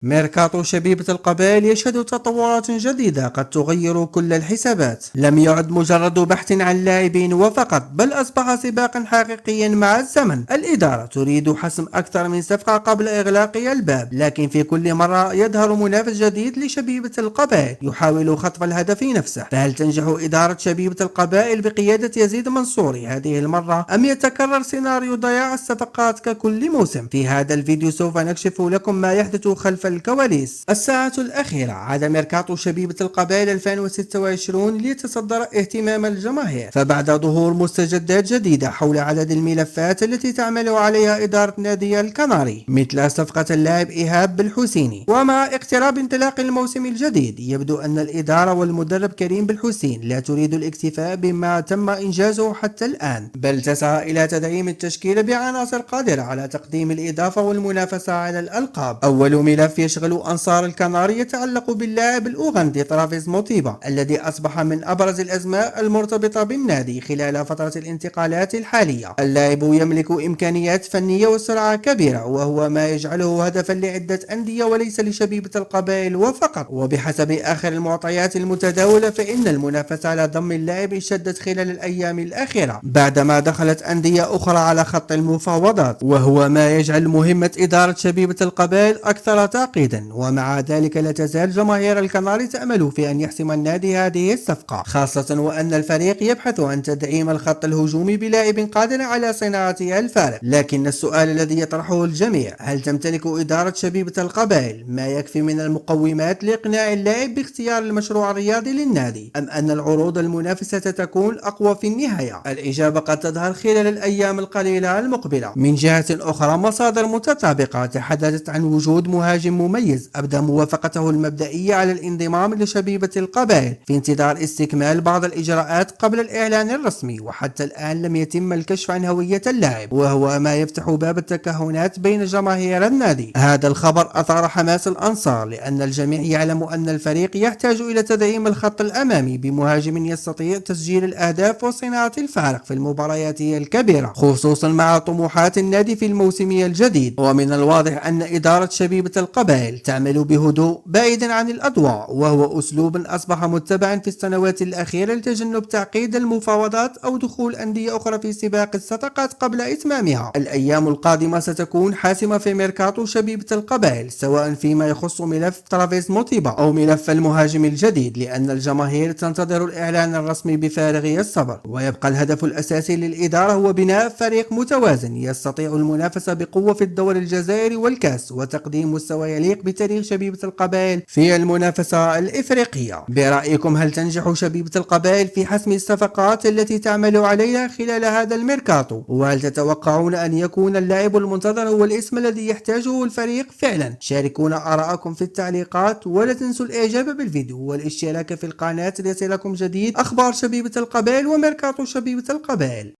ميركاتو شبيبة القبائل يشهد تطورات جديدة قد تغير كل الحسابات. لم يعد مجرد بحث عن لاعبين وفقط، بل أصبح سباقا حقيقيا مع الزمن. الإدارة تريد حسم أكثر من صفقة قبل إغلاق الباب، لكن في كل مرة يظهر منافس جديد لشبيبة القبائل يحاول خطف الهدف نفسه. فهل تنجح إدارة شبيبة القبائل بقيادة يزيد منصوري هذه المرة، أم يتكرر سيناريو ضياع الصفقات ككل موسم؟ في هذا الفيديو سوف نكشف لكم ما يحدث خلف الكواليس. الساعة الأخيرة عاد ميركاتو شبيبة القبائل 2026 ليتصدر اهتمام الجماهير، فبعد ظهور مستجدات جديدة حول عدد الملفات التي تعمل عليها إدارة نادي الكناري، مثل صفقة اللاعب إيهاب بالحسيني. ومع اقتراب انطلاق الموسم الجديد، يبدو أن الإدارة والمدرب كريم بالحسين لا تريد الاكتفاء بما تم إنجازه حتى الآن، بل تسعى إلى تدعيم التشكيلة بعناصر قادرة على تقديم الإضافة والمنافسة على الألقاب. أول ملف يشغل أنصار الكناري يتعلق باللاعب الأوغندي ترافيس موتيبا، الذي أصبح من أبرز الأسماء المرتبطة بالنادي خلال فترة الانتقالات الحالية. اللاعب يملك إمكانيات فنية وسرعة كبيرة، وهو ما يجعله هدفا لعدة أندية وليس لشبيبة القبائل وفقط. وبحسب آخر المعطيات المتداولة، فإن المنافسة على ضم اللاعب اشتدت خلال الأيام الأخيرة بعدما دخلت أندية أخرى على خط المفاوضات، وهو ما يجعل مهمة إدارة شبيبة القبائل أكثر تعقيدا. ومع ذلك لا تزال جماهير الكناري تأمل في أن يحسم النادي هذه الصفقة، خاصة وأن الفريق يبحث عن تدعيم الخط الهجومي بلاعب قادر على صناعة الفارق. لكن السؤال الذي يطرحه الجميع: هل تمتلك إدارة شبيبة القبائل ما يكفي من المقومات لإقناع اللاعب باختيار المشروع الرياضي للنادي، أم أن العروض المنافسة ستكون أقوى في النهاية؟ الإجابة قد تظهر خلال الأيام القليلة المقبلة. من جهة أخرى، مصادر متطابقة تحدثت عن وجود مهاجم مميز أبدى موافقته المبدئية على الانضمام لشبيبة القبائل في انتظار استكمال بعض الإجراءات قبل الإعلان الرسمي، وحتى الآن لم يتم الكشف عن هوية اللاعب، وهو ما يفتح باب التكهنات بين جماهير النادي. هذا الخبر أثار حماس الأنصار، لأن الجميع يعلم أن الفريق يحتاج إلى تدعيم الخط الأمامي بمهاجم يستطيع تسجيل الأهداف وصناعة الفارق في المباريات الكبيرة، خصوصا مع طموحات النادي في الموسم الجديد. ومن الواضح أن إدارة شبيبة القبائل تعمل بهدوء بعيدا عن الأضواء، وهو أسلوب أصبح متبعا في السنوات الأخيرة لتجنب تعقيد المفاوضات أو دخول أندية أخرى في سباق الصفقات قبل إتمامها. الأيام القادمة ستكون حاسمة في ميركاتو شبيبة القبائل، سواء فيما يخص ملف ترافيس موتيبا أو ملف المهاجم الجديد، لأن الجماهير تنتظر الإعلان الرسمي بفارغ الصبر. ويبقى الهدف الأساسي للإدارة هو بناء فريق متوازن يستطيع المنافسة بقوة في الدوري الجزائري والكاس، وتقديم مستوى يليق بتاريخ شبيبة القبائل في المنافسة الإفريقية. برأيكم، هل تنجح شبيبة القبائل في حسم الصفقات التي تعمل عليها خلال هذا الميركاتو؟ وهل تتوقعون أن يكون اللاعب المنتظر هو الاسم الذي يحتاجه الفريق فعلا؟ شاركونا آراءكم في التعليقات، ولا تنسوا الإعجاب بالفيديو والاشتراك في القناة ليصلكم جديد أخبار شبيبة القبائل وميركاتو شبيبة القبائل.